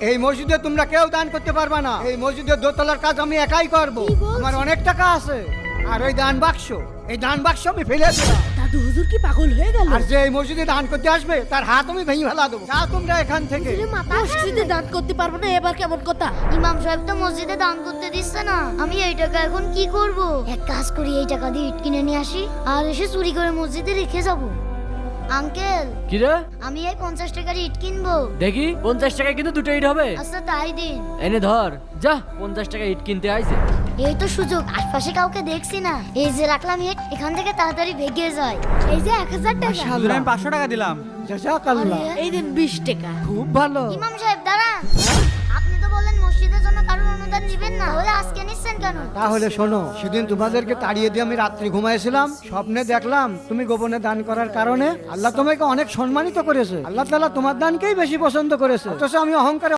এই মসজিদে তোমরা কেউ দান করতে পারবা না। এই মসজিদের দোতলার কাজ আমি একাই করব। আমার অনেক টাকা আছে। আর ওই দান বাক্স, এই দান বাক্স আমি ফেলে দিলাম। দাদু হুজুর কি পাগল হয়ে গেল? আর যে এই মসজিদে দান করতে আসবে তার হাত আমি ভেঙে ফেলা দেবো। যাও তোমরা এখান থেকে। মসজিদে দান করতে পারবো না, এবার কেমন কথা? ইমাম সাহেব তো মসজিদে দান করতে দিচ্ছে না। আমি এই টাকা এখন কি করব? এক কাজ করি, এই টাকা দিয়ে ইট কিনে নিয়ে আসি আর এসে চুরি করে মসজিদে রেখে যাব। আঙ্কেল, কি রে? আমি এই 50 টাকার ইট কিনবো। দেখি 50 টাকায় কিন্তু দুটো ইট হবে। আচ্ছা তাই দিন। এনে ধর, যা 50 টাকা ইট কিনতে আইছে। এই তো সুযোগ, আশপাশে কাউকে দেখছি না। এই যে রাখলাম ইট, এখান থেকে তাড়াতাড়ি ভেগে যায়। এই যে 1000 টাকা। হুজুর আমি 500 টাকা দিলাম। জাযাকাল্লাহ। আরে, এই দিন 20 টাকা। খুব ভালো। ইমাম সাহেব দাঁড়ান। আপনি তো বললেন মসজিদের জন্য কারোর অনুদান দিবেন না, তাহলে আজকে নিচ্ছেন কেন? তাহলে শোনো, সেদিন তোমাদেরকে তাড়িয়ে দিয়ে আমি রাত্রি ঘুমাইছিলাম, স্বপ্নে দেখলাম তুমি গোপনে দান করার কারণে আল্লাহ তোমাকে অনেক সম্মানিত করেছে। আল্লাহ তাআলা তোমার দানকেই বেশি পছন্দ করেছে। অথচ আমি অহংকারে